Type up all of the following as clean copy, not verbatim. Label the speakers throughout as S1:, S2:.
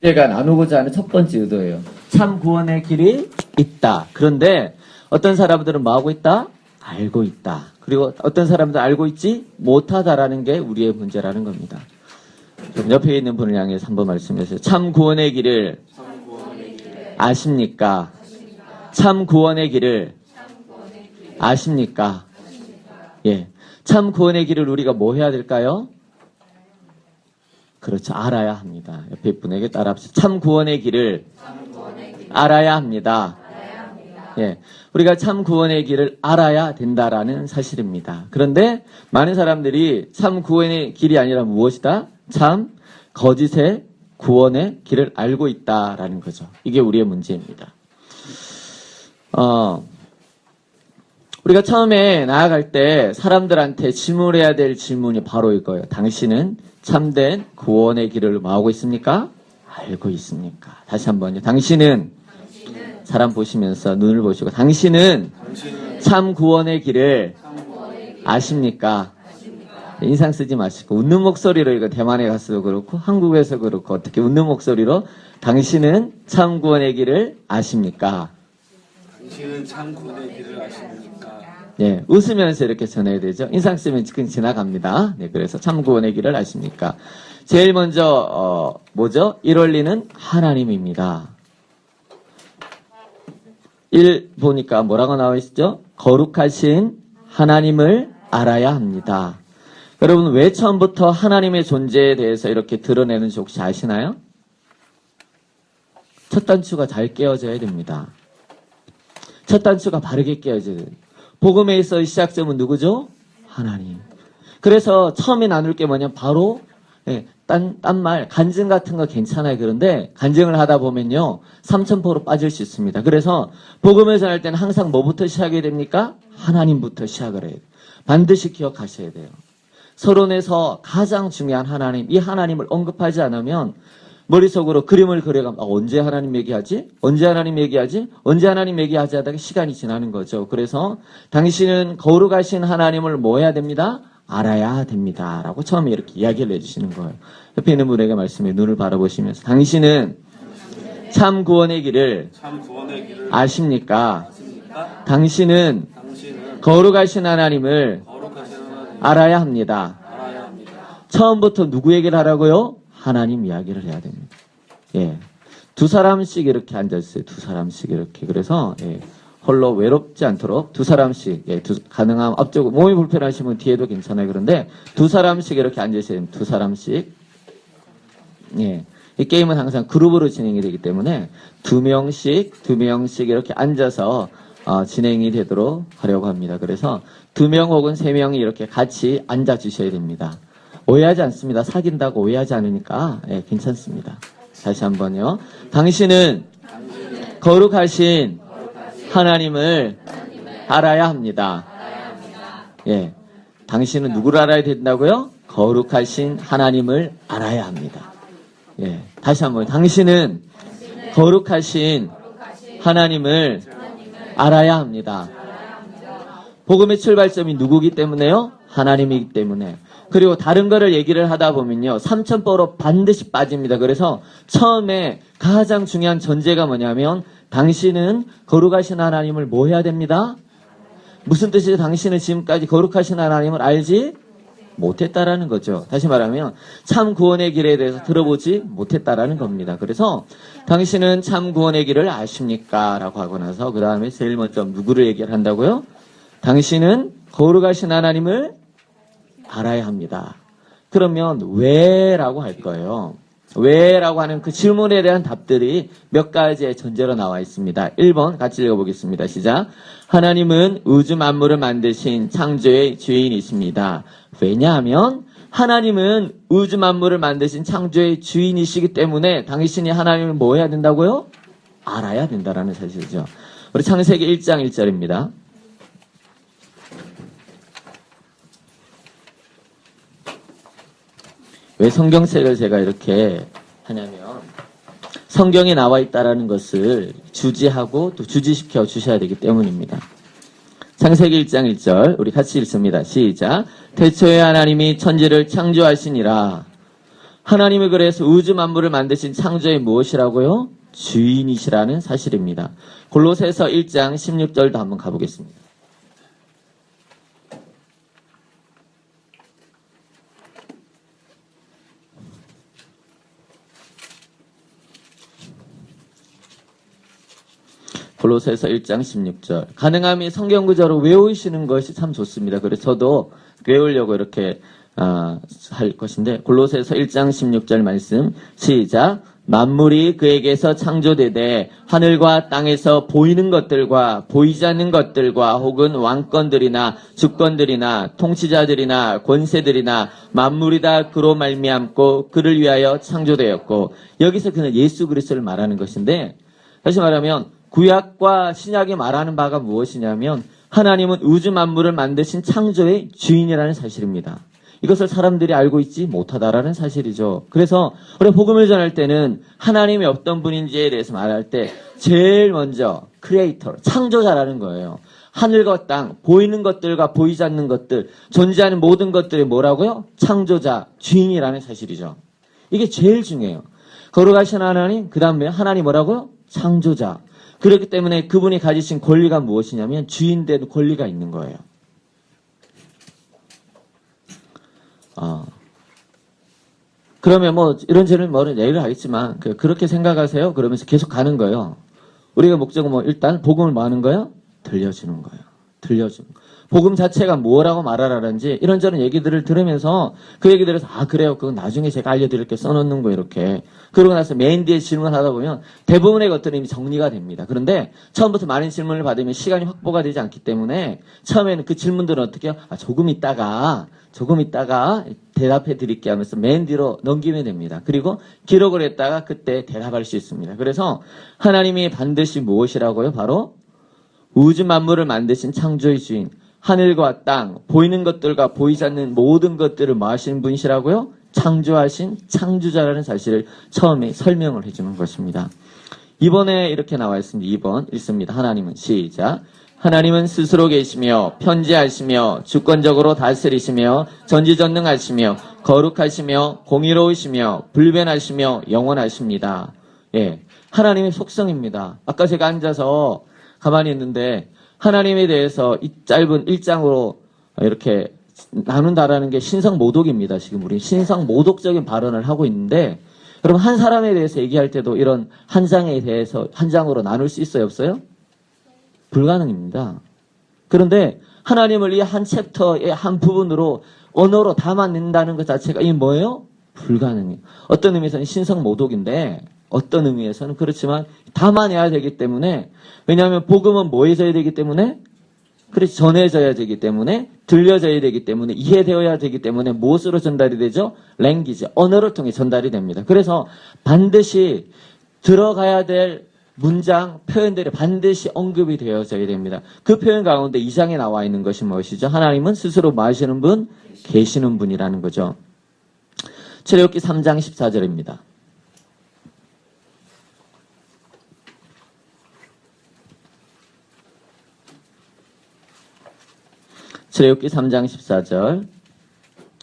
S1: 제가 나누고자 하는 첫 번째 의도예요. 참 구원의 길이 있다. 그런데 어떤 사람들은 뭐하고 있다? 알고 있다. 그리고 어떤 사람들은 알고 있지 못하다라는 게 우리의 문제라는 겁니다. 좀 옆에 있는 분을 향해서 한번 말씀해주세요. 참 구원의 길을 아십니까? 참 구원의 길을 아십니까? 예. 참 구원의 길을 우리가 뭐 해야 될까요? 그렇죠. 알아야 합니다. 옆에 분에게 따라합시다. 참 구원의 길을 알아야 합니다. 예. 우리가 참 구원의 길을 알아야 된다라는 사실입니다. 그런데 많은 사람들이 참 구원의 길이 아니라 무엇이다? 참 거짓의 구원의 길을 알고 있다라는 거죠. 이게 우리의 문제입니다. 우리가 처음에 나아갈 때 사람들한테 질문해야 될 질문이 바로 이거예요. 당신은 참된 구원의 길을 뭐하고 있습니까? 알고 있습니까? 다시 한번요. 당신은 사람 보시면서 눈을 보시고 당신은 참 구원의 길을 아십니까? 인상 쓰지 마시고 웃는 목소리로 이거 대만에 가서도 그렇고 한국에서 그렇고 어떻게 웃는 목소리로 당신은 참 구원의 길을 아십니까?
S2: 당신은 참 구원의 길을 아십니까?
S1: 예, 웃으면서 이렇게 전해야 되죠. 인상 쓰면 그냥 지나갑니다. 네, 그래서 참 구원의 길을 아십니까? 제일 먼저 뭐죠? 1원리는 하나님입니다. 1 보니까 뭐라고 나와 있죠? 거룩하신 하나님을 알아야 합니다. 여러분 왜 처음부터 하나님의 존재에 대해서 이렇게 드러내는지 혹시 아시나요? 첫 단추가 잘 깨어져야 됩니다. 첫 단추가 바르게 깨어져야 돼요. 복음에 있어 시작점은 누구죠? 하나님. 그래서 처음에 나눌 게 뭐냐면 바로 딴 말 간증 같은 거 괜찮아요. 그런데 간증을 하다 보면요 3000%로 빠질 수 있습니다. 그래서 복음을 전할 때는 항상 뭐부터 시작해야 됩니까? 하나님부터 시작을 해야 돼요. 반드시 기억하셔야 돼요. 서론에서 가장 중요한 하나님, 이 하나님을 언급하지 않으면 머릿속으로 그림을 그려가면 언제 하나님 얘기하지? 언제 하나님 얘기하지? 언제 하나님 얘기하지 하다가 시간이 지나는 거죠. 그래서 당신은 거룩하신 하나님을 뭐 해야 됩니다? 알아야 됩니다. 라고 처음에 이렇게 이야기를 해주시는 거예요. 옆에 있는 분에게 말씀해 눈을 바라보시면서 당신은 참 구원의 길을 아십니까? 당신은 거룩하신 하나님을 알아야 합니다. 처음부터 누구 얘기를 하라고요? 하나님 이야기를 해야 됩니다. 예. 두 사람씩 이렇게 앉아있어요. 두 사람씩 이렇게. 그래서, 홀로 외롭지 않도록 두 사람씩, 가능하면 앞쪽, 몸이 불편하시면 뒤에도 괜찮아요. 그런데 두 사람씩 이렇게 앉아있어야 됩니다. 두 사람씩. 예. 이 게임은 항상 그룹으로 진행이 되기 때문에 두 명씩 이렇게 앉아서 진행이 되도록 하려고 합니다. 그래서 2명 혹은 3명이 이렇게 같이 앉아주셔야 됩니다. 오해하지 않습니다. 사귄다고 오해하지 않으니까 괜찮습니다. 다시 한번요. 당신은 거룩하신 하나님을 알아야 합니다. 예, 당신은 누구를 알아야 된다고요? 거룩하신 하나님을 알아야 합니다. 예, 다시 한번 당신은 거룩하신 하나님을 알아야 합니다. 복음의 출발점이 누구기 때문에요? 하나님이기 때문에. 그리고 다른 거를 얘기를 하다 보면요 3000%로 반드시 빠집니다. 그래서 처음에 가장 중요한 전제가 뭐냐면 당신은 거룩하신 하나님을 뭐 해야 됩니다? 무슨 뜻이죠? 당신은 지금까지 거룩하신 하나님을 알지 못했다라는 거죠. 다시 말하면 참 구원의 길에 대해서 들어보지 못했다라는 겁니다. 그래서 당신은 참 구원의 길을 아십니까? 라고 하고 나서 그 다음에 제일 먼저 누구를 얘기를 한다고요? 당신은 거룩하신 하나님을 알아야 합니다. 그러면 왜? 라고 할 거예요. 왜? 라고 하는 그 질문에 대한 답들이 몇 가지의 전제로 나와 있습니다. 1번 같이 읽어보겠습니다. 시작. 하나님은 우주 만물을 만드신 창조의 주인이십니다. 왜냐하면 하나님은 우주 만물을 만드신 창조의 주인이시기 때문에 당신이 하나님을 뭐 해야 된다고요? 알아야 된다라는 사실이죠. 우리 창세기 1장 1절입니다. 왜 성경책을 제가 이렇게 하냐면 성경에 나와 있다라는 것을 주지하고 또 주지시켜 주셔야 되기 때문입니다. 창세기 1장 1절 우리 같이 읽습니다. 시작. 태초에 하나님이 천지를 창조하시니라. 하나님이 그래서 우주 만물을 만드신 창조의 무엇이라고요? 주인이시라는 사실입니다. 골로새서 1장 16절도 한번 가보겠습니다. 골로새서 1장 16절. 가능하면 성경 구절을 외우시는 것이 참 좋습니다. 그래서 저도 외우려고 이렇게 할 것인데 골로새서 1장 16절 말씀 시작. 만물이 그에게서 창조되되 하늘과 땅에서 보이는 것들과 보이지 않는 것들과 혹은 왕권들이나 주권들이나 통치자들이나 권세들이나 만물이 다 그로 말미암고 그를 위하여 창조되었고, 여기서 그는 예수 그리스도를 말하는 것인데, 다시 말하면 구약과 신약이 말하는 바가 무엇이냐면 하나님은 우주 만물을 만드신 창조의 주인이라는 사실입니다. 이것을 사람들이 알고 있지 못하다라는 사실이죠. 그래서 우리가 복음을 전할 때는 하나님이 어떤 분인지에 대해서 말할 때 제일 먼저 크리에이터, 창조자라는 거예요. 하늘과 땅, 보이는 것들과 보이지 않는 것들, 존재하는 모든 것들이 뭐라고요? 창조자, 주인이라는 사실이죠. 이게 제일 중요해요. 거룩하신 하나님, 그 다음에 하나님 뭐라고요? 창조자. 그렇기 때문에 그분이 가지신 권리가 무엇이냐면 주인된 권리가 있는 거예요. 그러면 뭐 이런저런 뭐를 얘기를 하겠지만 그렇게 생각하세요. 그러면서 계속 가는 거예요. 우리가 목적은 뭐 일단 복음을 뭐 하는 거예요? 들려주는 거예요. 들려주는 거. 복음 자체가 뭐라고 말하라는지 이런저런 얘기들을 들으면서 그 얘기 들어서 그래요. 그건 나중에 제가 알려드릴게 써놓는 거 이렇게. 그러고 나서 맨 뒤에 질문을 하다 보면 대부분의 것들은 이미 정리가 됩니다. 그런데 처음부터 많은 질문을 받으면 시간이 확보가 되지 않기 때문에 처음에는 그 질문들은 어떻게 해요? 조금 있다가 대답해 드릴게 하면서 맨 뒤로 넘기면 됩니다. 그리고 기록을 했다가 그때 대답할 수 있습니다. 그래서 하나님이 반드시 무엇이라고요? 바로 우주 만물을 만드신 창조의 주인, 하늘과 땅, 보이는 것들과 보이지 않는 모든 것들을 뭐 하시는 분이시라고요? 창조하신 창조자라는 사실을 처음에 설명을 해주는 것입니다. 이번에 이렇게 나와 있습니다. 2번 읽습니다. 하나님은 시작. 하나님은 스스로 계시며 편지하시며 주권적으로 다스리시며 전지전능하시며 거룩하시며 공의로우시며 불변하시며 영원하십니다. 예, 하나님의 속성입니다. 아까 제가 앉아서 가만히 있는데 하나님에 대해서 이 짧은 1장으로 이렇게 나눈다라는 게 신성모독입니다. 지금 우리 신성모독적인 발언을 하고 있는데 여러분 한 사람에 대해서 얘기할 때도 이런 한 장에 대해서 한 장으로 나눌 수 있어요? 없어요? 불가능입니다. 그런데 하나님을 이 한 챕터의 한 부분으로 언어로 담아낸다는 것 자체가 이 뭐예요? 불가능해요. 어떤 의미에서는 신성모독인데 어떤 의미에서는 그렇지만 담아내야 되기 때문에, 왜냐하면 복음은 뭐 해져야 되기 때문에, 그래서 전해져야 되기 때문에, 들려져야 되기 때문에, 이해되어야 되기 때문에 무엇으로 전달이 되죠? 랭귀지, 언어를 통해 전달이 됩니다. 그래서 반드시 들어가야 될 문장, 표현들이 반드시 언급이 되어져야 됩니다. 그 표현 가운데 2장에 나와 있는 것이 무엇이죠? 하나님은 스스로 뭐 하시는 분? 계시는 분이라는 거죠. 출애굽기 3장 14절입니다. 출애굽기 3장 14절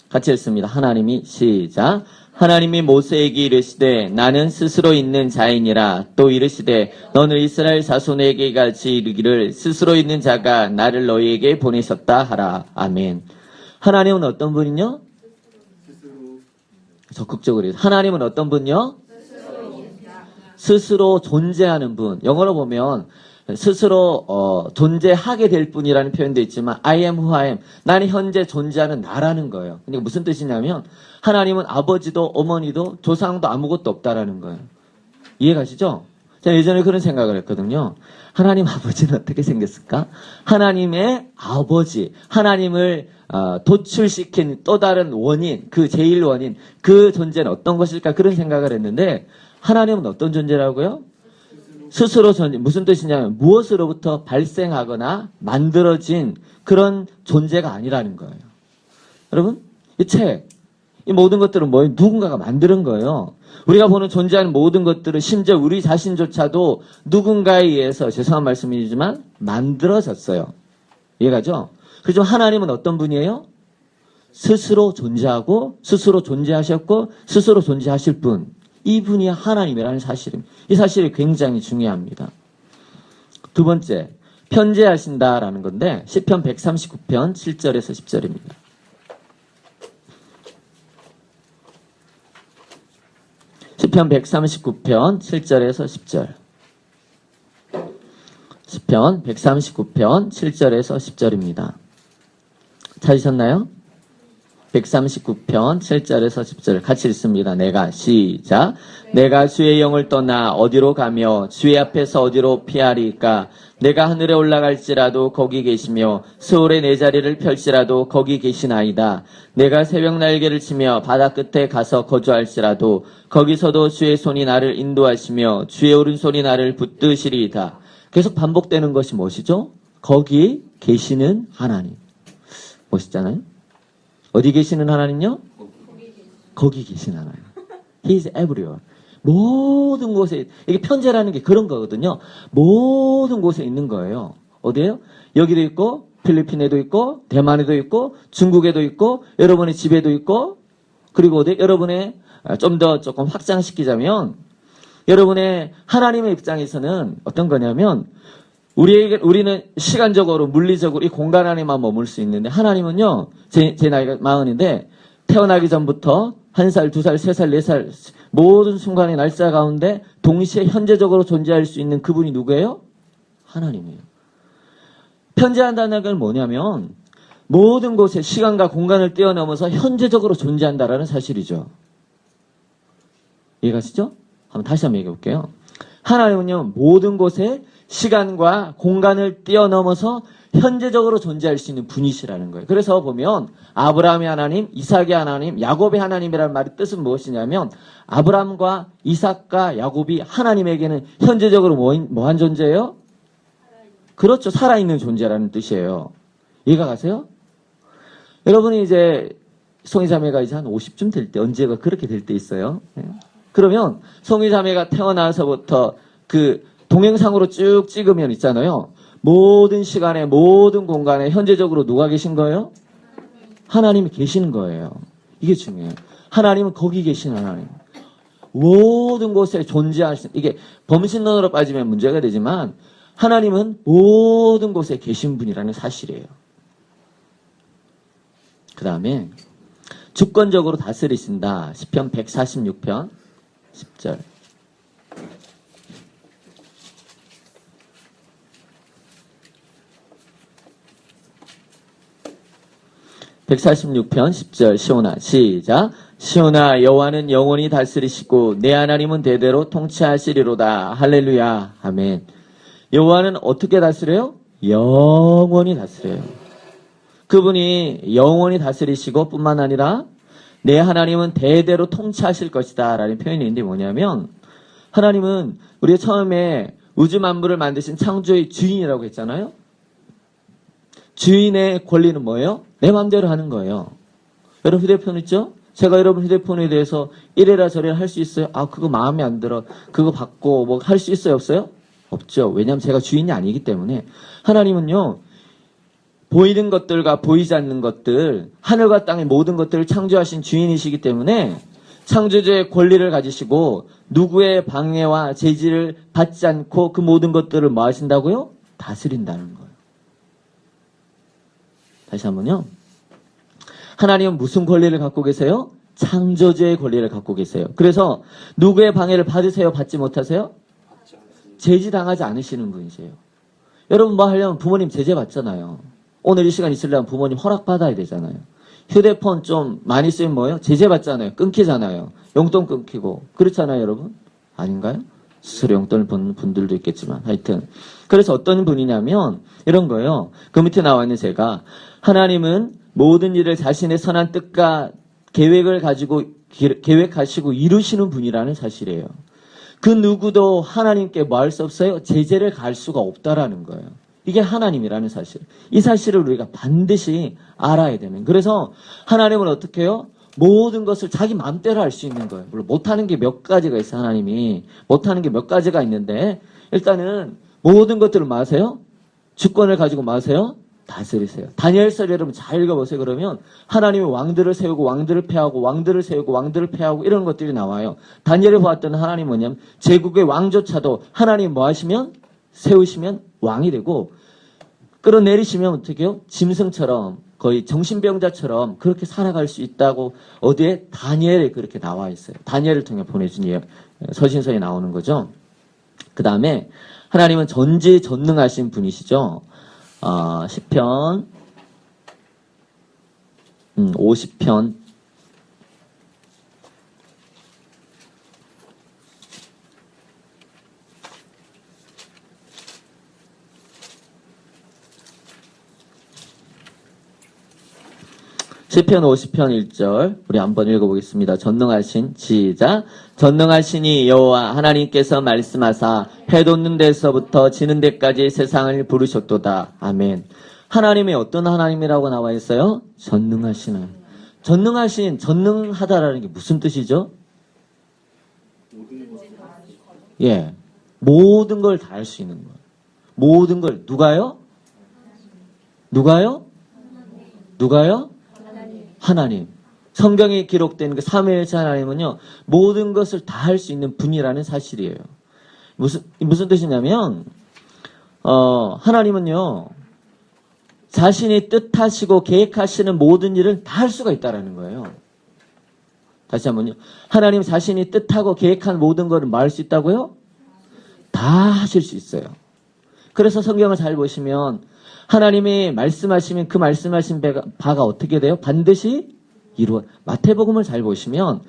S1: 같이 읽습니다. 하나님이 시작. 하나님이 모세에게 이르시되 나는 스스로 있는 자이니라. 또 이르시되 너는 이스라엘 자손에게 같이 이르기를 스스로 있는 자가 나를 너희에게 보내셨다 하라. 아멘. 하나님은 어떤 분이요? 적극적으로 해서 하나님은 어떤 분이요? 스스로 존재하는 분. 영어로 보면 스스로 존재하게 될 뿐이라는 표현도 있지만 I am who I am. 나는 현재 존재하는 나라는 거예요. 그러니까 무슨 뜻이냐면 하나님은 아버지도 어머니도 조상도 아무것도 없다라는 거예요. 이해가시죠? 제가 예전에 그런 생각을 했거든요. 하나님 아버지는 어떻게 생겼을까? 하나님의 아버지, 하나님을 도출시킨 또 다른 원인, 그 제일 원인, 그 존재는 어떤 것일까? 그런 생각을 했는데 하나님은 어떤 존재라고요? 스스로 존재, 무슨 뜻이냐면 무엇으로부터 발생하거나 만들어진 그런 존재가 아니라는 거예요. 여러분, 이 책, 이 모든 것들은 뭐예요? 누군가가 만드는 거예요. 우리가 보는 존재하는 모든 것들은 심지어 우리 자신조차도 누군가에 의해서, 죄송한 말씀이지만 만들어졌어요. 이해가죠? 그렇지만 하나님은 어떤 분이에요? 스스로 존재하고 스스로 존재하셨고 스스로 존재하실 분, 이분이 하나님이라는 사실입니다. 이 사실이 굉장히 중요합니다. 두 번째, 편재하신다라는 건데 시편 139편 7절에서 10절입니다. 시편 139편 7절에서 10절. 시편 139편 7절에서 10절입니다. 찾으셨나요? 139편 7절에서 10절 같이 읽습니다. 내가 시작. 내가 주의 영을 떠나 어디로 가며 주의 앞에서 어디로 피하리까? 내가 하늘에 올라갈지라도 거기 계시며 서울에 내 자리를 펼지라도 거기 계시나이다. 내가 새벽 날개를 치며 바다 끝에 가서 거주할지라도 거기서도 주의 손이 나를 인도하시며 주의 오른손이 나를 붙드시리이다. 계속 반복되는 것이 무엇이죠? 거기 계시는 하나님. 멋있잖아요? 어디 계시는 하나님요? 거기 계신 하나님. He is everywhere. 모든 곳에, 이게 편재라는 게 그런 거거든요. 모든 곳에 있는 거예요. 어디에요? 여기도 있고, 필리핀에도 있고, 대만에도 있고, 중국에도 있고, 여러분의 집에도 있고, 그리고 어디? 여러분의, 좀 더 조금 확장시키자면, 여러분의 하나님의 입장에서는 어떤 거냐면, 우리는 시간적으로, 물리적으로 이 공간 안에만 머물 수 있는데, 하나님은요, 제 나이가 40인데, 태어나기 전부터 1살, 2살, 3살, 4살, 모든 순간의 날짜 가운데 동시에 현재적으로 존재할 수 있는 그분이 누구예요? 하나님이에요. 편재한다는 건 뭐냐면, 모든 곳에 시간과 공간을 뛰어넘어서 현재적으로 존재한다라는 사실이죠. 이해가시죠? 다시 한번 얘기해 볼게요. 하나님은요, 모든 곳에 시간과 공간을 뛰어넘어서 현재적으로 존재할 수 있는 분이시라는 거예요. 그래서 보면 아브라함의 하나님, 이삭의 하나님, 야곱의 하나님이라는 말의 뜻은 무엇이냐면 아브라함과 이삭과 야곱이 하나님에게는 현재적으로 뭐한 존재예요? 그렇죠. 살아있는 존재라는 뜻이에요. 이해가 가세요? 여러분이 이제 송이자매가 이제 한 50쯤 될 때, 언제가 그렇게 될 때 있어요. 그러면 송이자매가 태어나서부터 그 동영상으로 쭉 찍으면 있잖아요. 모든 시간에 모든 공간에 현재적으로 누가 계신 거예요? 하나님이 계시는 거예요. 이게 중요해요. 하나님은 거기 계신 하나님. 모든 곳에 존재하시는, 이게 범신론으로 빠지면 문제가 되지만 하나님은 모든 곳에 계신 분이라는 사실이에요. 그 다음에 주권적으로 다스리신다. 시편 146편 10절. 146편 10절 시온아 시작. 시온아 여호와는 영원히 다스리시고 내 하나님은 대대로 통치하시리로다. 할렐루야. 아멘. 여호와는 어떻게 다스려요? 영원히 다스려요. 그분이 영원히 다스리시고 뿐만 아니라 내 하나님은 대대로 통치하실 것이다 라는 표현이 있는데 뭐냐면 하나님은 우리가 처음에 우주 만물을 만드신 창조의 주인이라고 했잖아요. 주인의 권리는 뭐예요? 내 마음대로 하는 거예요. 여러분 휴대폰 있죠? 제가 여러분 휴대폰에 대해서 이래라 저래라 할 수 있어요? 아 그거 마음에 안 들어. 그거 받고 뭐 할 수 있어요? 없어요? 없죠. 왜냐하면 제가 주인이 아니기 때문에. 하나님은요. 보이는 것들과 보이지 않는 것들, 하늘과 땅의 모든 것들을 창조하신 주인이시기 때문에 창조주의 권리를 가지시고 누구의 방해와 제지를 받지 않고 그 모든 것들을 뭐 하신다고요? 다스린다는 거예요. 다시 한번요. 하나님은 무슨 권리를 갖고 계세요? 창조주의 권리를 갖고 계세요. 그래서 누구의 방해를 받으세요? 받지 못하세요? 제지당하지 않으시는 분이세요. 여러분 뭐 하려면 부모님 제재 받잖아요. 오늘 이 시간 있으려면 부모님 허락받아야 되잖아요. 휴대폰 좀 많이 쓰면 뭐예요? 제재 받잖아요. 끊기잖아요. 용돈 끊기고. 그렇잖아요, 여러분? 아닌가요? 스스로 용돈을 버는 분들도 있겠지만 하여튼. 그래서 어떤 분이냐면 이런 거예요. 그 밑에 나와 있는 제가 하나님은 모든 일을 자신의 선한 뜻과 계획을 가지고 계획하시고 이루시는 분이라는 사실이에요. 그 누구도 하나님께 뭐 할 수 없어요? 제재를 가할 수가 없다라는 거예요. 이게 하나님이라는 사실. 이 사실을 우리가 반드시 알아야 되는. 그래서 하나님은 어떻게 해요? 모든 것을 자기 마음대로 할 수 있는 거예요. 물론 못하는 게 몇 가지가 있어요. 하나님이. 못하는 게 몇 가지가 있는데 일단은 모든 것들을 뭐 하세요? 주권을 가지고 뭐 하세요? 다스리세요. 다니엘서 여러분 잘 읽어보세요. 그러면 하나님이 왕들을 세우고 왕들을 패하고 왕들을 세우고 왕들을 패하고 이런 것들이 나와요. 다니엘을 보았던 하나님 뭐냐면 제국의 왕조차도 하나님 뭐 하시면 세우시면 왕이 되고 끌어내리시면 어떻게 해요? 짐승처럼 거의 정신병자처럼 그렇게 살아갈 수 있다고 어디에? 다니엘에 그렇게 나와 있어요. 다니엘을 통해 보내준 서신서에 나오는 거죠. 그 다음에 하나님은 전지전능하신 분이시죠. 시편 50편 시편 50편 1절 우리 한번 읽어보겠습니다. 전능하신 시작. 전능하시니 여호와 하나님께서 말씀하사 해 돋는 데서부터 지는 데까지 세상을 부르셨도다. 아멘. 하나님이 어떤 하나님이라고 나와 있어요? 전능하신 하나님. 전능하다라는 게 무슨 뜻이죠? 예, 모든 걸 다 할 수 있는 거예요. 모든 걸 누가요? 하나님. 성경에 기록된 그 삼위일체 하나님은요, 모든 것을 다 할 수 있는 분이라는 사실이에요. 무슨 뜻이냐면, 하나님은요, 자신이 뜻하시고 계획하시는 모든 일을 다 할 수가 있다라는 거예요. 다시 한번요. 하나님 자신이 뜻하고 계획한 모든 것을 말할 수 있다고요? 다 하실 수 있어요. 그래서 성경을 잘 보시면 하나님이 말씀하시면 그 말씀하신 바가 어떻게 돼요? 반드시 마태복음을 잘 보시면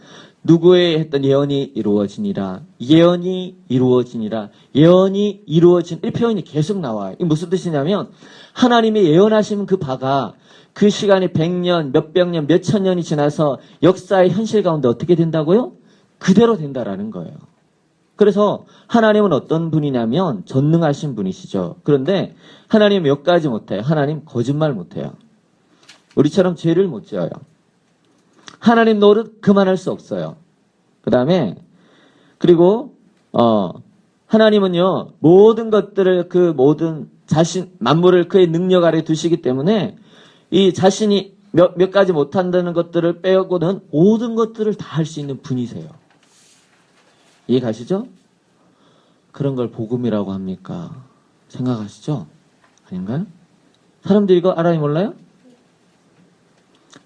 S1: 누구의 했던 예언이 이루어지니라. 예언이 이루어지니라. 예언이 이루어진 이 표현이 계속 나와요. 이게 무슨 뜻이냐면 하나님이 예언하시는 그 바가 그 시간이 100년, 몇백 년, 몇천 년이 지나서 역사의 현실 가운데 어떻게 된다고요? 그대로 된다라는 거예요. 그래서 하나님은 어떤 분이냐면 전능하신 분이시죠. 그런데 하나님 몇 가지 못해요. 하나님 거짓말 못해요. 우리처럼 죄를 못 지어요. 하나님 노릇 그만할 수 없어요. 그 다음에 그리고 하나님은요 모든 것들을 그 모든 만물을 그의 능력 아래 두시기 때문에 이 자신이 몇 가지 못한다는 것들을 빼고는 모든 것들을 다 할 수 있는 분이세요. 이해 가시죠? 그런 걸 복음이라고 합니까? 생각하시죠? 아닌가요? 사람들이 이거 알아요 몰라요?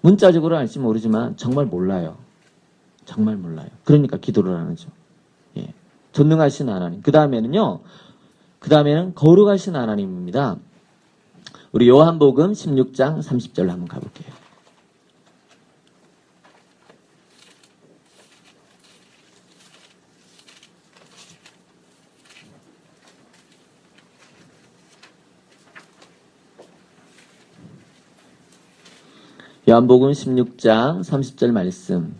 S1: 문자적으로 알지 모르지만 정말 몰라요. 정말 몰라요. 그러니까 기도를 안 하죠. 예. 전능하신 하나님. 그 다음에는 거룩하신 하나님입니다. 우리 요한복음 16장 30절 한번 가볼게요. 요한복음 16장 30절 말씀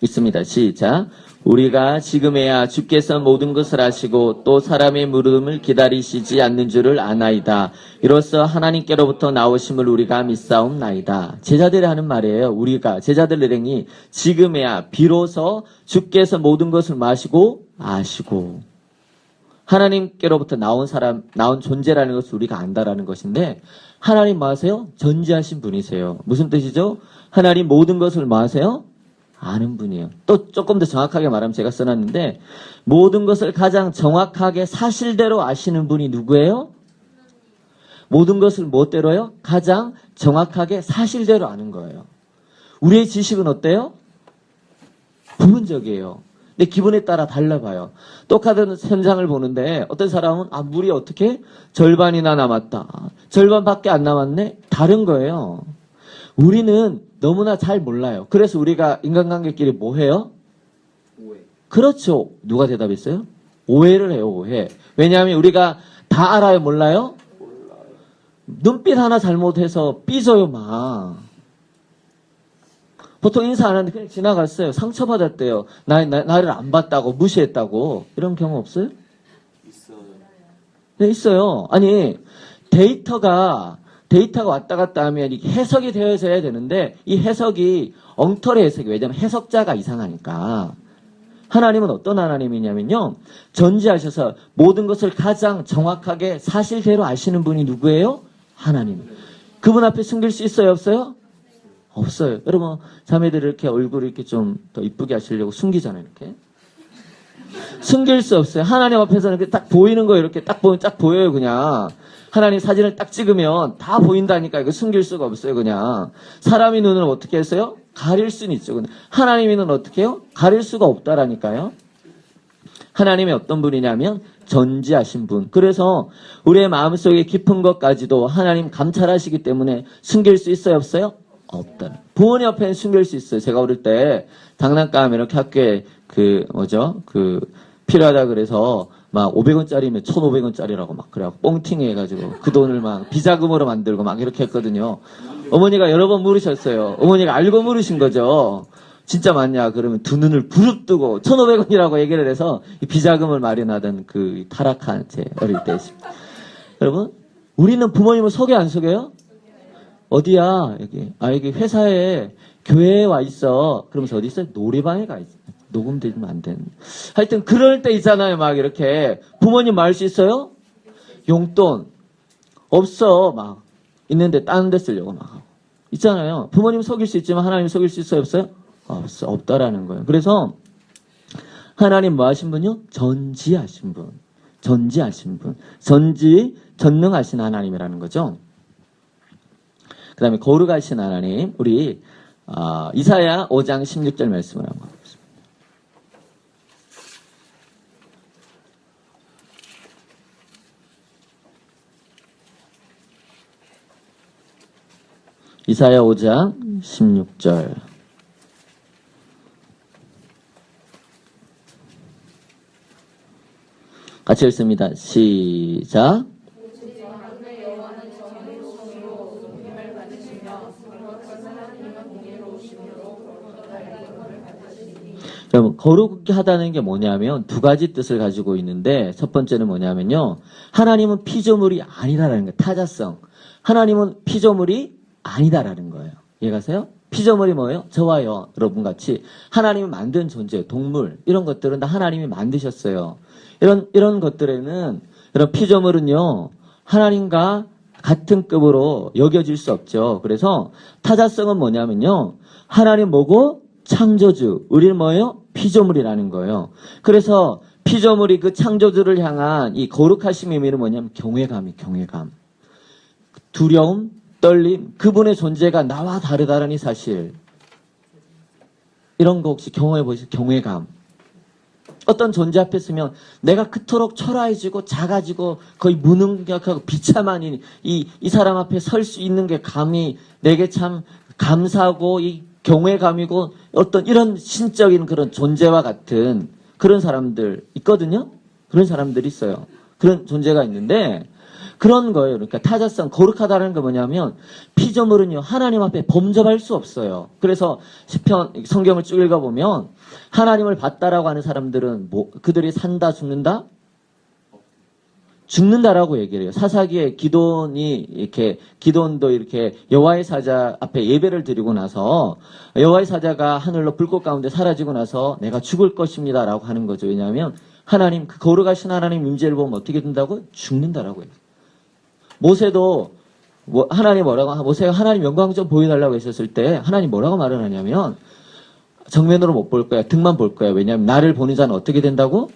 S1: 있습니다. 시작. 우리가 지금에야 주께서 모든 것을 아시고 또 사람의 물음을 기다리시지 않는 줄을 아나이다. 이로써 하나님께로부터 나오심을 우리가 믿사옵나이다. 제자들이 하는 말이에요. 우리가 제자들 일행이 지금에야 비로소 주께서 모든 것을 아시고 하나님께로부터 나온 존재라는 것을 우리가 안다라는 것인데 하나님 뭐 하세요? 전지하신 분이세요. 무슨 뜻이죠? 하나님 모든 것을 뭐 하세요? 아는 분이에요. 또 조금 더 정확하게 말하면 제가 써놨는데 모든 것을 가장 정확하게 사실대로 아시는 분이 누구예요? 모든 것을 무엇대로요? 가장 정확하게 사실대로 아는 거예요. 우리의 지식은 어때요? 부분적이에요. 근데 기분에 따라 달라봐요. 똑같은 현상을 보는데 어떤 사람은 물이 어떻게 절반이나 남았다. 절반밖에 안 남았네. 다른 거예요. 우리는 너무나 잘 몰라요. 그래서 우리가 인간관계끼리 뭐 해요?
S2: 오해.
S1: 그렇죠. 누가 대답했어요? 오해를 해요. 오해. 왜냐하면 우리가 다 알아요? 몰라요? 눈빛 하나 잘못해서 삐져요 막. 보통 인사 안 하는데 그냥 지나갔어요. 상처받았대요. 나를 안 봤다고 무시했다고. 이런 경우 없어요?
S2: 있어요.
S1: 네, 있어요. 아니 데이터가 왔다 갔다 하면 이게 해석이 되어져야 되는데 이 해석이 엉터리 해석이 왜냐면 해석자가 이상하니까. 하나님은 어떤 하나님이냐면요. 전지하셔서 모든 것을 가장 정확하게 사실대로 아시는 분이 누구예요? 하나님. 그분 앞에 숨길 수 있어요, 없어요? 없어요. 여러분, 자매들 이렇게 얼굴을 이렇게 좀 더 이쁘게 하시려고 숨기잖아요, 이렇게. 숨길 수 없어요. 하나님 앞에서는 이렇게 딱 보이는 거예요. 이렇게 딱 보면 딱 보여요, 그냥. 하나님 사진을 딱 찍으면 다 보인다니까. 이거 숨길 수가 없어요, 그냥. 사람의 눈을 어떻게 했어요? 가릴 수는 있죠. 근데 하나님의 눈은 어떻게 해요? 가릴 수가 없다라니까요. 하나님이 어떤 분이냐면 전지하신 분. 그래서 우리의 마음속에 깊은 것까지도 하나님 감찰하시기 때문에 숨길 수 있어요, 없어요? 없다. 부모님 앞에는 숨길 수 있어요. 제가 어릴 때 장난감 이렇게 학교에 필요하다 그래서 막 500원짜리면 1,500원짜리라고 막 그래갖고 뻥팅해 해가지고 그 돈을 막 비자금으로 만들고 막 이렇게 했거든요. 어머니가 여러 번 물으셨어요. 어머니가 알고 물으신 거죠. 진짜 맞냐? 그러면 두 눈을 부릅뜨고 1,500원이라고 얘기를 해서 이 비자금을 마련하던 그 타락한 제 어릴 때 있습니다. 여러분, 우리는 부모님을 속여 안 속여요? 어디야? 여기 회사에 교회에 와 있어. 그러면서 어디 있어요? 노래방에 가 있어. 녹음되면 안 되는. 하여튼 그럴 때 있잖아요. 막 이렇게 부모님 말 수 있어요? 용돈 없어. 막 있는데 다른 데 쓰려고 막 하고. 있잖아요. 부모님 속일 수 있지만 하나님 속일 수 있어요? 없어요? 없다라는 거예요. 그래서 하나님 뭐 하신 분이요? 전지하신 분. 전지하신 분. 전능하신 하나님이라는 거죠. 그 다음에 거룩하신 하나님. 우리 이사야 5장 16절 말씀을 한번 보겠습니다. 이사야 5장 16절. 같이 읽습니다. 시작. 여러분, 거룩하게 하다는 게 뭐냐면 두 가지 뜻을 가지고 있는데 첫 번째는 뭐냐면요. 하나님은 피조물이 아니다라는 거예요. 타자성. 하나님은 피조물이 아니다라는 거예요. 이해가세요? 피조물이 뭐예요? 저와 여러분 같이 하나님이 만든 존재, 동물 이런 것들은 다 하나님이 만드셨어요. 이런 것들에는 이런 피조물은요. 하나님과 같은 급으로 여겨질 수 없죠. 그래서 타자성은 뭐냐면요. 하나님 뭐고? 창조주. 우리는 뭐예요? 피조물이라는 거예요. 그래서 피조물이 그 창조주를 향한 이 거룩하심의 의미는 뭐냐면 경외감이 경외감. 두려움, 떨림, 그분의 존재가 나와 다르다는 이 사실. 이런 거 혹시 경험해 보시죠? 경외감. 어떤 존재 앞에 서면 내가 그토록 초라해지고 작아지고 거의 무능력하고 비참한 이 사람 앞에 설 수 있는 게 감히 내게 참 감사하고 이 경외감이고 어떤 이런 신적인 그런 존재와 같은 그런 사람들 있거든요. 그런 사람들이 있어요. 그런 존재가 있는데 그런 거예요. 그러니까 타자성, 거룩하다는 게 뭐냐면 피조물은요. 하나님 앞에 범접할 수 없어요. 그래서 시편 성경을 쭉 읽어보면 하나님을 봤다라고 하는 사람들은 그들이 산다 죽는다? 죽는다라고 얘기를 해요. 사사기에 기돈도 이렇게 여호와의 사자 앞에 예배를 드리고 나서 여호와의 사자가 하늘로 불꽃 가운데 사라지고 나서 내가 죽을 것입니다라고 하는 거죠. 왜냐하면 하나님 그 거룩하신 하나님 임재를 보면 어떻게 된다고? 죽는다라고 해요. 모세도 모세가 하나님 영광 좀 보여달라고 했었을 때 하나님 뭐라고 말을 하냐면 정면으로 못 볼 거야. 등만 볼 거야. 왜냐하면 나를 보는 자는 어떻게 된다고?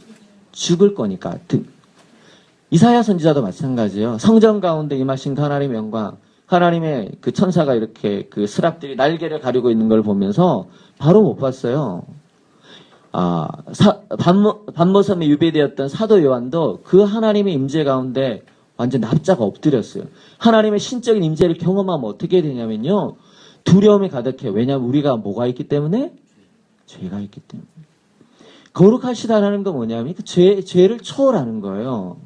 S1: 죽을 거니까. 이사야 선지자도 마찬가지예요. 성전 가운데 임하신 그 하나님의 영광, 하나님의 그 천사가 이렇게 그 스랍들이 날개를 가리고 있는 걸 보면서 바로 못 봤어요. 반모섬에 유배되었던 사도 요한도 그 하나님의 임재 가운데 완전 납작 엎드렸어요. 하나님의 신적인 임재를 경험하면 어떻게 되냐면요. 두려움이 가득해요. 왜냐하면 우리가 뭐가 있기 때문에? 죄가 있기 때문에. 거룩하시다라는 건 뭐냐면 그 죄를 초월하는 거예요.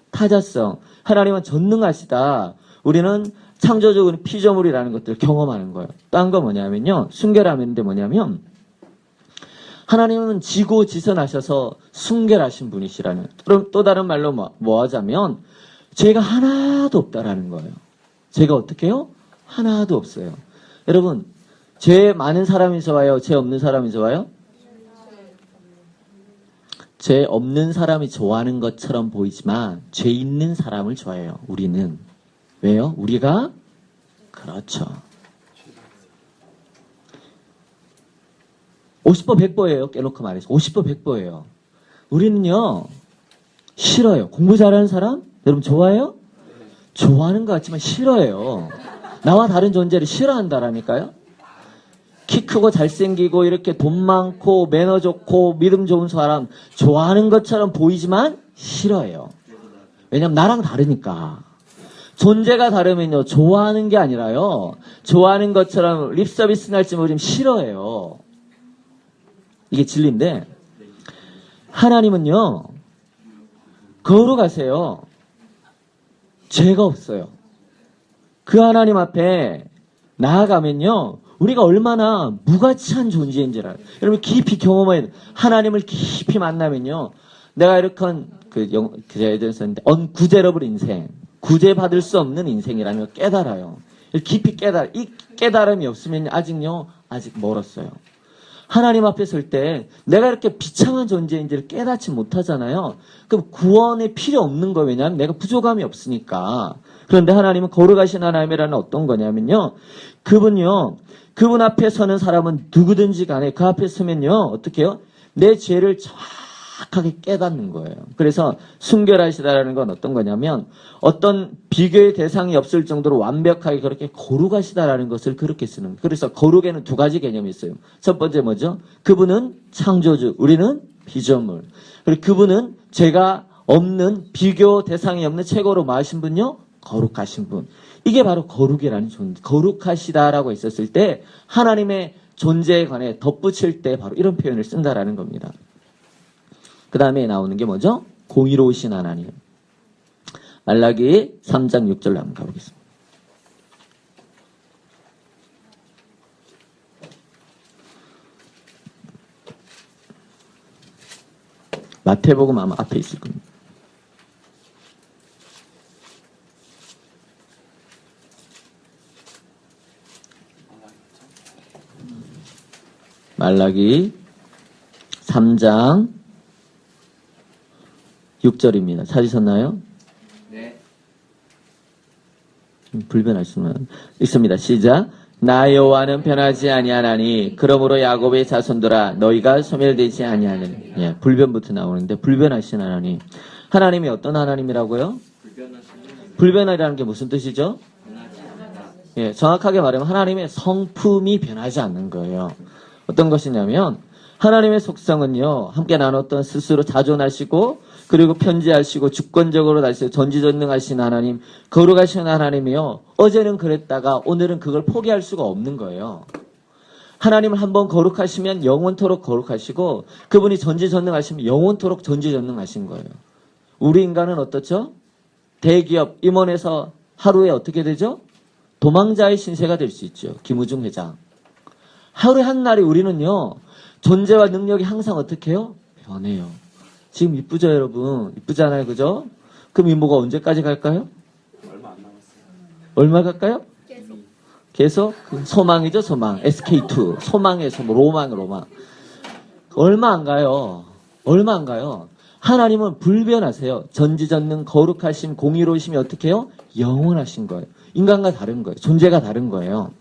S1: 타자성. 하나님은 전능하시다. 우리는 창조적인 피조물이라는 것들을 경험하는 거예요. 딴 거 뭐냐면요. 순결함인데 뭐냐면 하나님은 지고지선하셔서 순결하신 분이시라는. 그럼 또 다른 말로 뭐 하자면 죄가 하나도 없다라는 거예요. 죄가 어떻게 해요? 하나도 없어요. 여러분, 죄 많은 사람이 좋아요? 죄 없는 사람이 좋아요? 죄 없는 사람이 좋아하는 것처럼 보이지만 죄 있는 사람을 좋아해요. 우리는. 왜요? 우리가 그렇죠. 50보 100보예요. 깨놓고 말해서 50보 100보예요. 우리는요 싫어요. 공부 잘하는 사람 여러분 좋아해요? 좋아하는 것 같지만 싫어해요. 나와 다른 존재를 싫어한다라니까요. 키 크고 잘생기고 이렇게 돈 많고 매너 좋고 믿음 좋은 사람 좋아하는 것처럼 보이지만 싫어해요. 왜냐면 나랑 다르니까. 존재가 다르면요 좋아하는 게 아니라요 좋아하는 것처럼 립서비스 날지 모르면 싫어해요. 이게 진리인데 하나님은요 거룩하세요. 죄가 없어요. 그 하나님 앞에 나아가면요 우리가 얼마나 무가치한 존재인지를 여러분 깊이 경험해야 돼요. 하나님을 깊이 만나면요 내가 이렇게 예를 들어서 언구제러블 인생 구제받을 수 없는 인생이라는 걸 깨달아요. 깊이 이 깨달음이 없으면 아직 멀었어요. 하나님 앞에 설 때 내가 이렇게 비참한 존재인지를 깨닫지 못하잖아요. 그럼 구원이 필요 없는 거예요. 왜냐하면 내가 부족함이 없으니까. 그런데 하나님은 거룩하신 하나님이라는 어떤 거냐면요. 그분 앞에 서는 사람은 누구든지 간에 그 앞에 서면요. 어떻게 해요? 내 죄를 정확하게 깨닫는 거예요. 그래서 순결하시다라는 건 어떤 거냐면 어떤 비교의 대상이 없을 정도로 완벽하게 그렇게 거룩하시다라는 것을 그렇게 쓰는 거예요. 그래서 거룩에는 두 가지 개념이 있어요. 첫 번째 뭐죠? 그분은 창조주, 우리는 피조물. 그리고 그분은 죄가 없는 비교 대상이 없는 최고로 마신 분요? 거룩하신 분. 이게 바로 거룩이라는 존재. 거룩하시다라고 있었을 때 하나님의 존재에 관해 덧붙일 때 바로 이런 표현을 쓴다라는 겁니다. 그 다음에 나오는 게 뭐죠? 공의로우신 하나님. 말라기 3장 6절로 한번 가보겠습니다. 마태복음 아마 앞에 있을 겁니다. 말라기 3장 6절입니다. 찾으셨나요?
S2: 네.
S1: 불변하시면 있습니다. 시작. 나 여호와는 변하지 아니하나니 그러므로 야곱의 자손들아 너희가 소멸되지 아니하느니. 예, 불변부터 나오는데 불변하신 하나님. 하나님이 어떤 하나님이라고요? 불변이라는 게 무슨 뜻이죠? 예, 정확하게 말하면 하나님의 성품이 변하지 않는 거예요. 어떤 것이냐면 하나님의 속성은요 함께 나눴던 스스로 자존하시고 그리고 편지하시고 주권적으로 다시 전지전능하신 하나님, 거룩하신 하나님이요 어제는 그랬다가 오늘은 그걸 포기할 수가 없는 거예요. 하나님을 한번 거룩하시면 영원토록 거룩하시고 그분이 전지전능하시면 영원토록 전지전능하신 거예요. 우리 인간은 어떻죠? 대기업 임원에서 하루에 어떻게 되죠? 도망자의 신세가 될 수 있죠. 김우중 회장. 하루에 한 날이 우리는요 존재와 능력이 항상 어떻게 해요? 변해요. 지금 이쁘죠 여러분? 이쁘잖아요 그죠? 그럼 이모가 언제까지 갈까요?
S2: 얼마 안 남았어요.
S1: 얼마 갈까요? 계속 소망이죠 소망. SK2 소망의 소망. 로망. 얼마 안 가요. 얼마 안 가요. 하나님은 불변하세요. 전지전능 거룩하심 공의로우심이 어떻게 해요? 영원하신 거예요. 인간과 다른 거예요. 존재가 다른 거예요.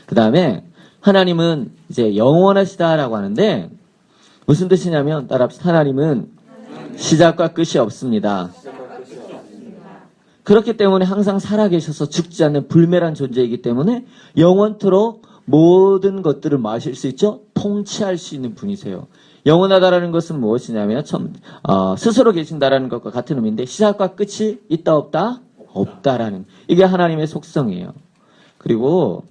S1: 그 다음에 하나님은 이제 영원하시다라고 하는데 무슨 뜻이냐면 따라합시다. 하나님은 시작과 끝이 없습니다. 그렇기 때문에 항상 살아계셔서 죽지 않는 불멸한 존재이기 때문에 영원토록 모든 것들을 마실 수 있죠. 통치할 수 있는 분이세요. 영원하다라는 것은 무엇이냐면 스스로 계신다라는 것과 같은 의미인데 시작과 끝이 있다 없다? 없다라는 이게 하나님의 속성이에요. 그리고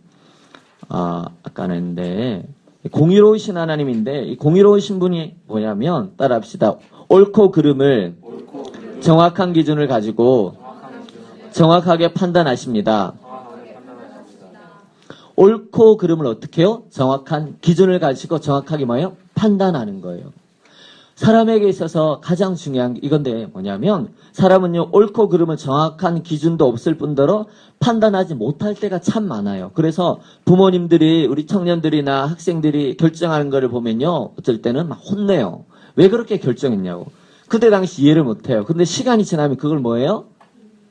S1: 아까는 했는데 공의로우신 하나님인데 이 공의로우신 분이 뭐냐면 따라합시다. 옳고 그름을 정확한 기준을 가지고 정확하게 판단하십니다. 옳고 그름을 어떻게 해요? 정확한 기준을 가지고 정확하게 뭐예요? 판단하는 거예요. 사람에게 있어서 가장 중요한 게 이건데 뭐냐면 사람은요 옳고 그름은 정확한 기준도 없을 뿐더러 판단하지 못할 때가 참 많아요. 그래서 부모님들이 우리 청년들이나 학생들이 결정하는 거를 보면요 어쩔 때는 막 혼내요. 왜 그렇게 결정했냐고. 그때 당시 이해를 못해요. 근데 시간이 지나면 그걸 뭐예요?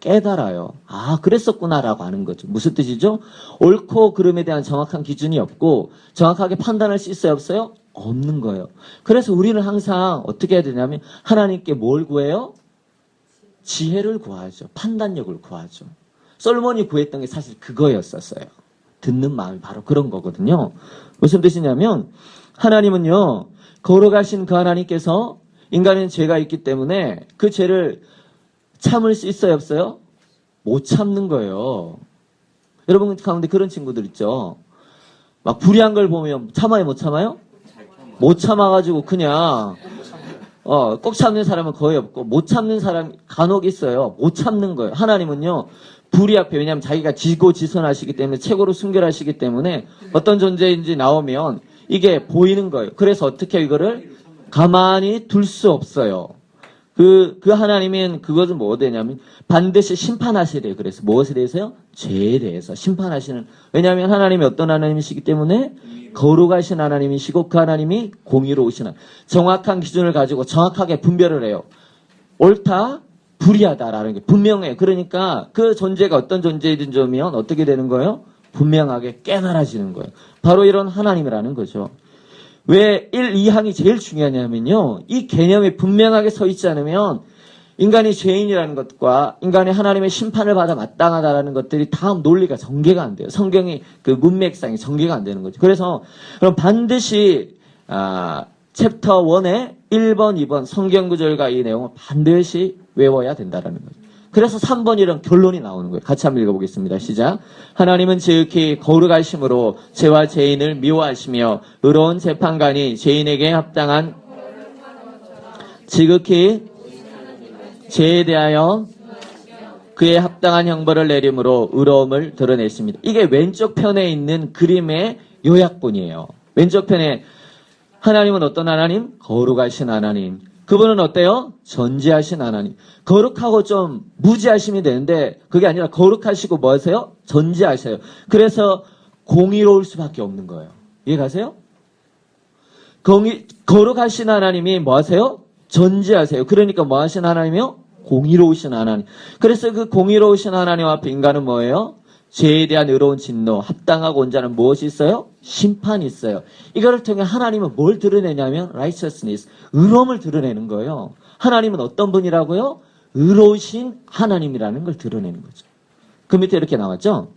S1: 깨달아요. 아, 그랬었구나라고 하는 거죠. 무슨 뜻이죠? 옳고 그름에 대한 정확한 기준이 없고 정확하게 판단할 수 있어요, 없어요? 없는 거예요. 그래서 우리는 항상 어떻게 해야 되냐면 하나님께 뭘 구해요? 지혜를 구하죠. 판단력을 구하죠. 솔몬이 구했던 게 사실 그거였었어요. 듣는 마음이 바로 그런 거거든요. 무슨 뜻이냐면 하나님은요, 거룩하신 그 하나님께서 인간은 죄가 있기 때문에 그 죄를 참을 수 있어요, 없어요? 못 참는 거예요. 여러분 가운데 그런 친구들 있죠. 막 불의한 걸 보면 참아요, 못 참아요? 못 참아가지고 그냥 꼭 참는 사람은 거의 없고 못 참는 사람 간혹 있어요. 못 참는 거예요. 하나님은요, 불의 앞에, 왜냐하면 자기가 지고지선하시기 때문에 최고로 순결하시기 때문에 어떤 존재인지 나오면 이게 보이는 거예요. 그래서 어떻게 이거를 가만히 둘 수 없어요. 그 하나님은 그것은 뭐 되냐면 반드시 심판하시래요. 그래서 무엇에 대해서요? 죄에 대해서 심판하시는. 왜냐하면 하나님이 어떤 하나님이시기 때문에 거룩하신 하나님이시고 그 하나님이 공의로우신 하나님. 정확한 기준을 가지고 정확하게 분별을 해요. 옳다, 불의하다라는 게 분명해요. 그러니까 그 존재가 어떤 존재이든 점이면 어떻게 되는 거예요? 분명하게 깨달아지는 거예요. 바로 이런 하나님이라는 거죠. 왜 1, 2항이 제일 중요하냐면요, 이 개념이 분명하게 서 있지 않으면 인간이 죄인이라는 것과 인간이 하나님의 심판을 받아 마땅하다라는 것들이 다음 논리가 전개가 안 돼요. 성경이 그 문맥상이 전개가 안 되는 거죠. 그래서 그럼 반드시 챕터 1의 1번, 2번 성경 구절과 이 내용을 반드시 외워야 된다라는 거죠. 그래서 3번 이런 결론이 나오는 거예요. 같이 한번 읽어보겠습니다. 시작. 하나님은 지극히 거룩하심으로 죄와 죄인을 미워하시며 의로운 재판관이 죄인에게 합당한 지극히 죄에 대하여 그의 합당한 형벌을 내림으로 의로움을 드러냈습니다. 이게 왼쪽 편에 있는 그림의 요약본이에요. 왼쪽 편에 하나님은 어떤 하나님? 거룩하신 하나님. 그분은 어때요? 전지하신 하나님. 거룩하고 좀 무지하심이 되는데 그게 아니라 거룩하시고 뭐 하세요? 전지하셔요. 그래서 공의로울 수밖에 없는 거예요. 이해가세요? 거룩하신 하나님이 뭐 하세요? 전지하세요. 그러니까 뭐 하신 하나님이요? 공의로우신 하나님. 그래서 그 공의로우신 하나님 앞에 인간은 뭐예요? 죄에 대한 의로운 진노, 합당하고 온 자는 무엇이 있어요? 심판이 있어요. 이거를 통해 하나님은 뭘 드러내냐면 righteousness, 의로움을 드러내는 거예요. 하나님은 어떤 분이라고요? 의로우신 하나님이라는 걸 드러내는 거죠. 그 밑에 이렇게 나왔죠?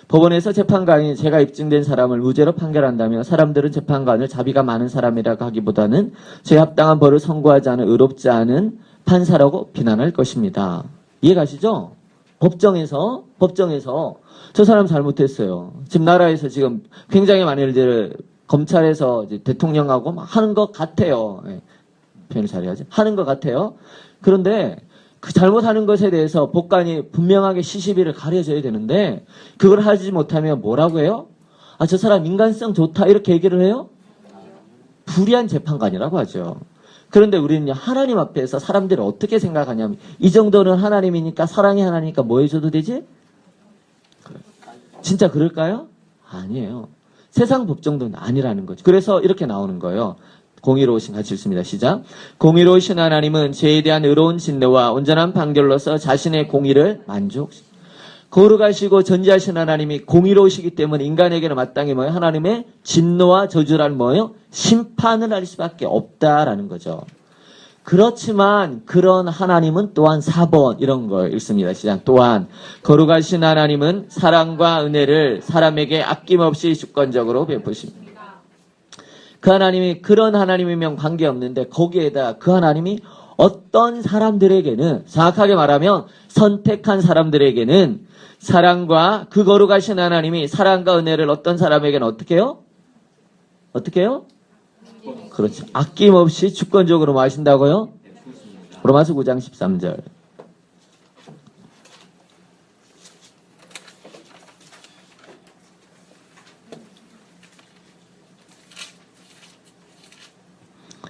S1: 법원에서 재판관이 죄가 입증된 사람을 무죄로 판결한다며 사람들은 재판관을 자비가 많은 사람이라고 하기보다는 죄에 합당한 벌을 선고하지 않은 의롭지 않은 판사라고 비난할 것입니다. 이해가시죠? 법정에서 저 사람 잘못했어요. 지금 나라에서 지금 굉장히 많은 일들을 검찰에서 이제 대통령하고 막 하는 것 같아요. 예, 표현을 잘해야지. 하는 것 같아요. 그런데 그 잘못하는 것에 대해서 법관이 분명하게 시시비를 가려줘야 되는데 그걸 하지 못하면 뭐라고 해요? 아, 저 사람 인간성 좋다 이렇게 얘기를 해요? 불의한 재판관이라고 하죠. 그런데 우리는 하나님 앞에서 사람들이 어떻게 생각하냐면 이 정도는 하나님이니까 사랑의 하나님이니까 뭐 해줘도 되지? 진짜 그럴까요? 아니에요. 세상 법 정도는 아니라는 거죠. 그래서 이렇게 나오는 거예요. 공의로우신 같이 읽습니다. 시작. 공의로우신 하나님은 죄에 대한 의로운 진노와 온전한 판결로서 자신의 공의를 만족시킵니다. 거룩하시고 전지하신 하나님이 공의로우시기 때문에 인간에게는 마땅히 뭐예요? 하나님의 진노와 저주란 뭐예요? 심판을 할 수밖에 없다라는 거죠. 그렇지만 그런 하나님은 또한 4번 이런 걸 읽습니다. 시작. 또한 거룩하신 하나님은 사랑과 은혜를 사람에게 아낌없이 주권적으로 베푸십니다. 그 하나님이 그런 하나님이면 관계없는데 거기에다 그 하나님이 어떤 사람들에게는 정확하게 말하면 선택한 사람들에게는 사랑과 그 거룩하신 하나님이 사랑과 은혜를 어떤 사람에게는 어떻게 해요? 어떻게 해요? 그렇죠. 아낌없이 주권적으로 뭐 하신다고요? 로마서 9장 13절.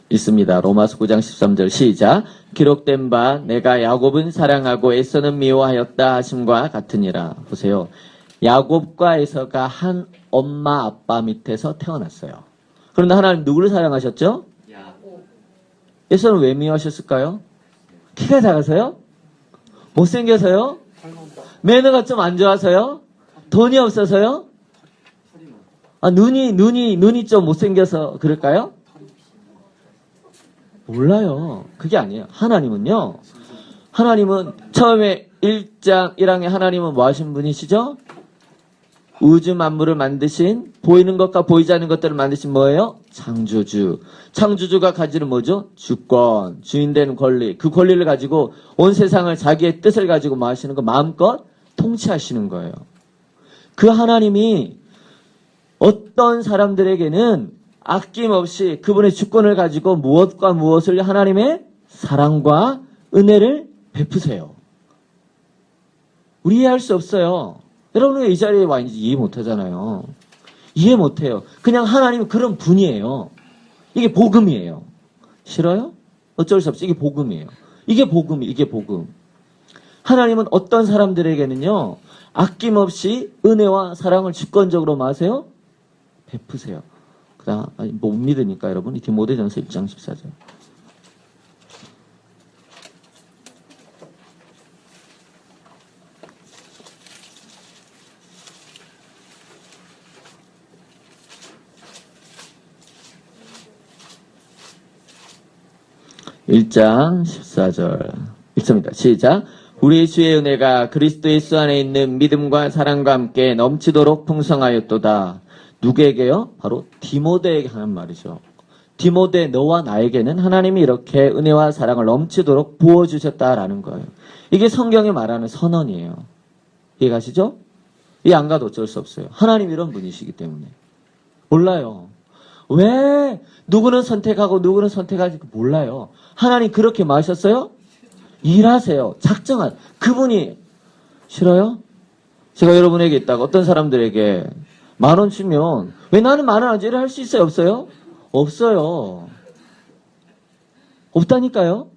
S1: 있습니다. 로마서 9장 13절 시작. 기록된 바 내가 야곱은 사랑하고 에서는 미워하였다 하심과 같으니라. 보세요. 야곱과 에서가 한 엄마 아빠 밑에서 태어났어요. 그런데 하나님 누구를 사랑하셨죠? 에서는 왜 미워하셨을까요? 키가 작아서요? 못생겨서요? 매너가 좀 안 좋아서요? 돈이 없어서요? 아, 눈이 좀 못생겨서 그럴까요? 몰라요. 그게 아니에요. 하나님은 처음에 1장 1항에 하나님은 뭐 하신 분이시죠? 우주 만물을 만드신, 보이는 것과 보이지 않는 것들을 만드신 뭐예요? 창조주. 창조주가 가지는 뭐죠? 주권, 주인되는 권리. 그 권리를 가지고 온 세상을 자기의 뜻을 가지고 뭐 하시는 거? 마음껏 통치하시는 거예요. 그 하나님이 어떤 사람들에게는 아낌없이 그분의 주권을 가지고 무엇과 무엇을 하나님의 사랑과 은혜를 베푸세요. 우리 이해할 수 없어요. 여러분 왜 이 자리에 와 있는지 이해 못하잖아요. 이해 못해요. 그냥 하나님은 그런 분이에요. 이게 복음이에요. 싫어요? 어쩔 수 없이 이게 복음이에요. 이게 복음. 하나님은 어떤 사람들에게는요, 아낌없이 은혜와 사랑을 주권적으로 마세요? 베푸세요. 그다음 못 믿으니까 여러분 이 디모데전서 1장 14절. (1장 14절) 읽습니다. 시작. 우리 주의 은혜가 그리스도 예수 안에 있는 믿음과 사랑과 함께 넘치도록 풍성하였도다. 누구에게요? 바로 디모데에게 하는 말이죠. 디모데 너와 나에게는 하나님이 이렇게 은혜와 사랑을 넘치도록 부어주셨다라는 거예요. 이게 성경이 말하는 선언이에요. 이해가시죠? 이해 안 가도 어쩔 수 없어요. 하나님 이런 분이시기 때문에. 몰라요. 왜 누구는 선택하고 누구는 선택하지 몰라요. 하나님 그렇게 마셨어요? 일하세요. 작정한 그분이 싫어요? 제가 여러분에게 있다가 어떤 사람들에게 10,000원 주면 왜 나는 10,000원 안 주려 할 수 있어요? 없어요? 없어요. 없다니까요.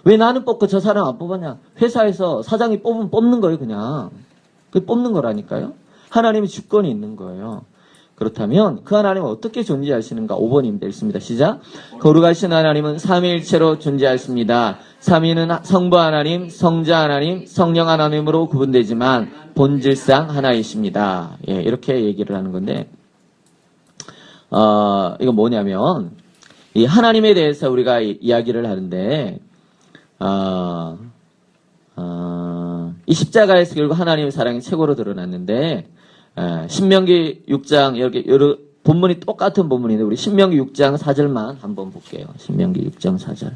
S1: 왜 나는 뽑고 저 사람 안 뽑았냐? 회사에서 사장이 뽑으면 뽑는 거예요, 그냥. 그 뽑는 거라니까요. 하나님의 주권이 있는 거예요. 그렇다면 그 하나님은 어떻게 존재하시는가? 5번입니다. 읽습니다. 시작. 거룩하신 하나님은 삼위일체로 존재하십니다. 삼위는 성부 하나님, 성자 하나님, 성령 하나님으로 구분되지만 본질상 하나이십니다. 예, 이렇게 얘기를 하는 건데 이거 뭐냐면 이 하나님에 대해서 우리가 이야기를 하는데 이 십자가에서 결국 하나님의 사랑이 최고로 드러났는데 신명기 6장 여러 본문이 똑같은 본문인데 우리 신명기 6장 4절만 한번 볼게요. 신명기 6장 4절.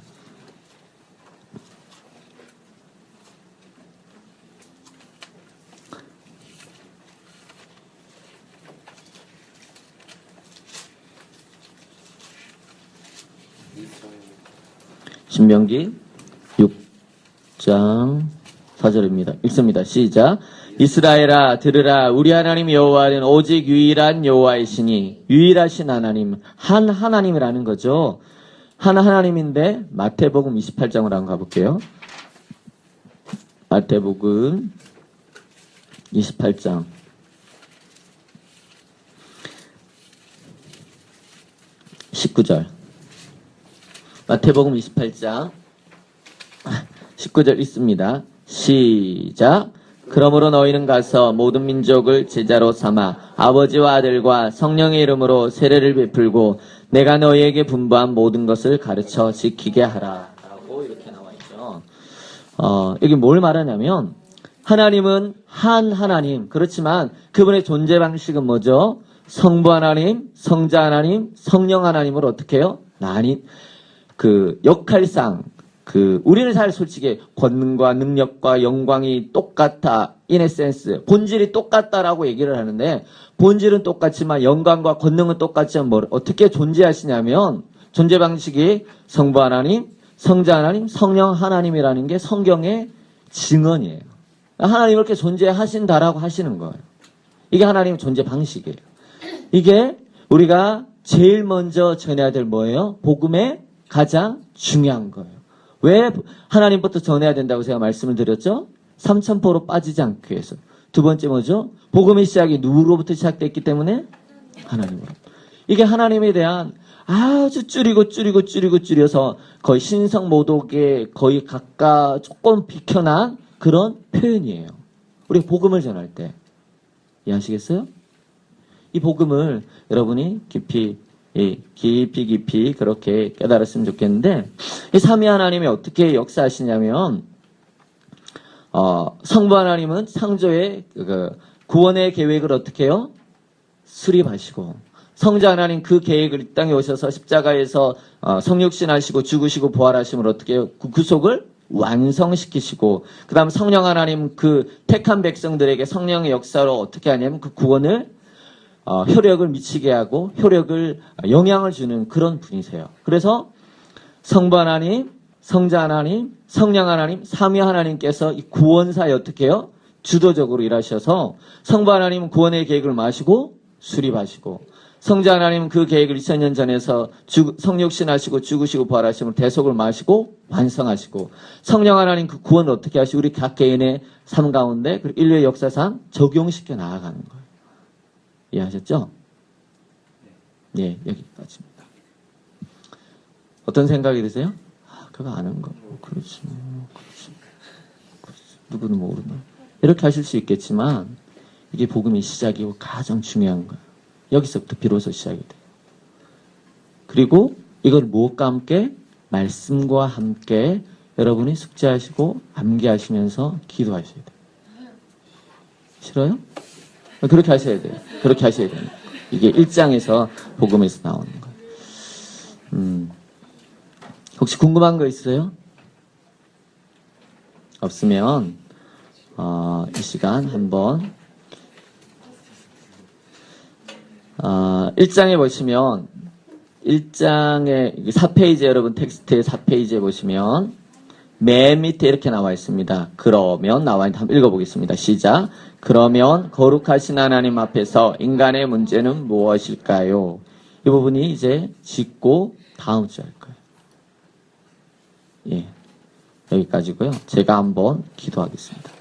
S1: 신명기 6장 4절입니다. 읽습니다. 시작. 이스라엘아 들으라. 우리 하나님 여호와는 오직 유일한 여호와이시니 유일하신 하나님 한 하나님이라는 거죠. 한 하나님인데 마태복음 28장으로 한번 가볼게요. 마태복음 28장 19절. 마태복음 28장 19절 있습니다. 시작. 그러므로 너희는 가서 모든 민족을 제자로 삼아 아버지와 아들과 성령의 이름으로 세례를 베풀고 내가 너희에게 분부한 모든 것을 가르쳐 지키게 하라. 라고 이렇게 나와 있죠. 여기 뭘 말하냐면 하나님은 한 하나님. 그렇지만 그분의 존재 방식은 뭐죠? 성부 하나님, 성자 하나님, 성령 하나님으로 어떻게 해요? 나뉜 그 역할상 우리는 사실 솔직히 권능과 능력과 영광이 똑같아. in a sense. 본질이 똑같다라고 얘기를 하는데 본질은 똑같지만 영광과 권능은 똑같지만 어떻게 존재하시냐면 존재 방식이 성부 하나님, 성자 하나님, 성령 하나님이라는 게 성경의 증언이에요. 하나님 이렇게 존재하신다라고 하시는 거예요. 이게 하나님의 존재 방식이에요. 이게 우리가 제일 먼저 전해야 될 뭐예요? 복음의 가장 중요한 거예요. 왜 하나님부터 전해야 된다고 제가 말씀을 드렸죠? 삼천포로 빠지지 않기 위해서. 두 번째 뭐죠? 복음의 시작이 누구로부터 시작됐기 때문에? 하나님으로. 이게 하나님에 대한 아주 줄여서 거의 신성모독에 거의 가까 조금 비켜난 그런 표현이에요. 우리가 복음을 전할 때. 이해하시겠어요? 이 복음을 여러분이 깊이 그렇게 깨달았으면 좋겠는데, 이 삼위 하나님이 어떻게 역사하시냐면, 성부 하나님은 창조의 구원의 계획을 어떻게 해요? 수립하시고, 성자 하나님 그 계획을 이 땅에 오셔서 십자가에서 성육신하시고 죽으시고 부활하심을 어떻게 해요? 그 구속을 완성시키시고, 그 다음 성령 하나님 그 택한 백성들에게 성령의 역사로 어떻게 하냐면 그 구원을 효력을 미치게 하고 효력을 영향을 주는 그런 분이세요. 그래서 성부 하나님, 성자 하나님, 성령 하나님, 삼위 하나님께서 이 구원사에 어떻게 해요? 주도적으로 일하셔서 성부 하나님은 구원의 계획을 마시고 수립하시고, 성자 하나님은 그 계획을 2000년 전에서 성육신하시고 죽으시고 부활하심을 대속을 마시고 완성하시고, 성령 하나님 그 구원을 어떻게 하시고 우리 각 개인의 삶 가운데 그리고 인류의 역사상 적용시켜 나아가는 거예요. 이해하셨죠? 네, 여기까지입니다. 어떤 생각이 드세요? 그거 아는 거. 그렇지. 누구는 모르나. 이렇게 하실 수 있겠지만, 이게 복음의 시작이고 가장 중요한 거예요. 여기서부터 비로소 시작이 돼요. 그리고 이걸 무엇과 함께? 말씀과 함께 여러분이 숙지하시고 암기하시면서 기도하셔야 돼요. 싫어요? 그렇게 하셔야 돼요. 그렇게 하셔야 돼요. 이게 1장에서 복음에서 나오는 거예요. 혹시 궁금한 거 있어요? 없으면 이 시간 한번 1장에 보시면 1장에 4페이지 여러분 텍스트의 4페이지에 보시면 맨 밑에 이렇게 나와 있습니다. 그러면 나와 있는 한번 읽어보겠습니다. 시작. 그러면 거룩하신 하나님 앞에서 인간의 문제는 무엇일까요? 이 부분이 이제 짚고 다음 주 할 거예요. 예, 여기까지고요. 제가 한번 기도하겠습니다.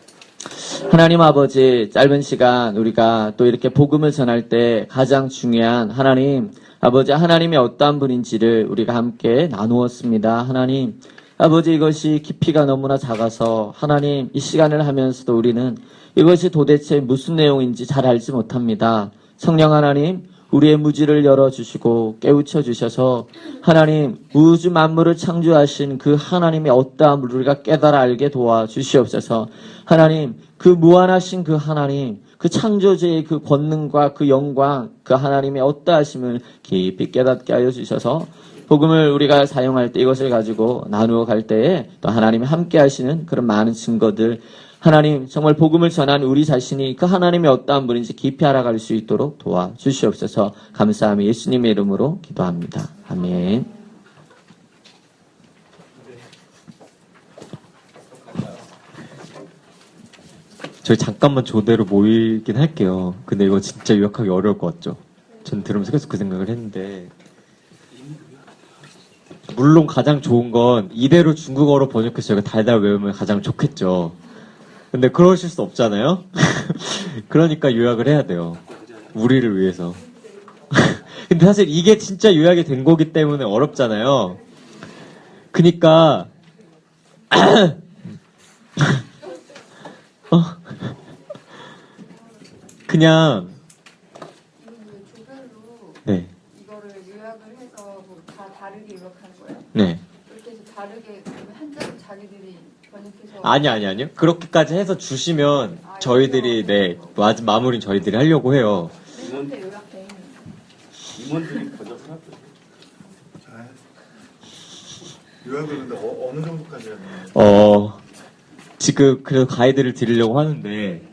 S1: 하나님 아버지, 짧은 시간 우리가 또 이렇게 복음을 전할 때 가장 중요한 하나님 아버지, 하나님이 어떠한 분인지를 우리가 함께 나누었습니다. 하나님 아버지, 이것이 깊이가 너무나 작아서 하나님 이 시간을 하면서도 우리는 이것이 도대체 무슨 내용인지 잘 알지 못합니다. 성령 하나님, 우리의 무지를 열어주시고 깨우쳐 주셔서 하나님 우주 만물을 창조하신 그 하나님의 어떠함을 우리가 깨달아 알게 도와주시옵소서. 하나님 그 무한하신 그 하나님, 그 창조주의 그 권능과 그 영광, 그 하나님의 어떠하심을 깊이 깨닫게 하여 주셔서 복음을 우리가 사용할 때 이것을 가지고 나누어 갈 때에 또 하나님이 함께 하시는 그런 많은 증거들, 하나님 정말 복음을 전한 우리 자신이 그 하나님이 어떠한 분인지 깊이 알아갈 수 있도록 도와주시옵소서. 감사하며 예수님의 이름으로 기도합니다. 아멘.
S3: 저희 잠깐만 조대로 모이긴 할게요. 근데 이거 진짜 요약하기 어려울 것 같죠? 전 들으면서 계속 그 생각을 했는데, 물론 가장 좋은 건 이대로 중국어로 번역해서 저희가 달달 외우면 가장 좋겠죠. 근데 그러실 수 없잖아요? 그러니까 요약을 해야 돼요. 우리를 위해서. 근데 사실 이게 진짜 요약이 된 거기 때문에 어렵잖아요. 그니까, 그냥, 네.
S4: 이거를 요약을 해서 뭐 다 다르게 요약하는 거예요?
S3: 네.
S4: 이렇게 해서 다르게 한자로 자기들이 번역해서
S3: 아니요. 그렇게까지 해서 주시면 저희들이, 네, 마무리는 저희들이 하려고 해요.
S4: 멘트 요약돼 있는
S2: 임원들이 번역을 하죠.
S5: 요약을 근데 어느 정도까지 하나요?
S3: 지금 그래서 가이드를 드리려고 하는데,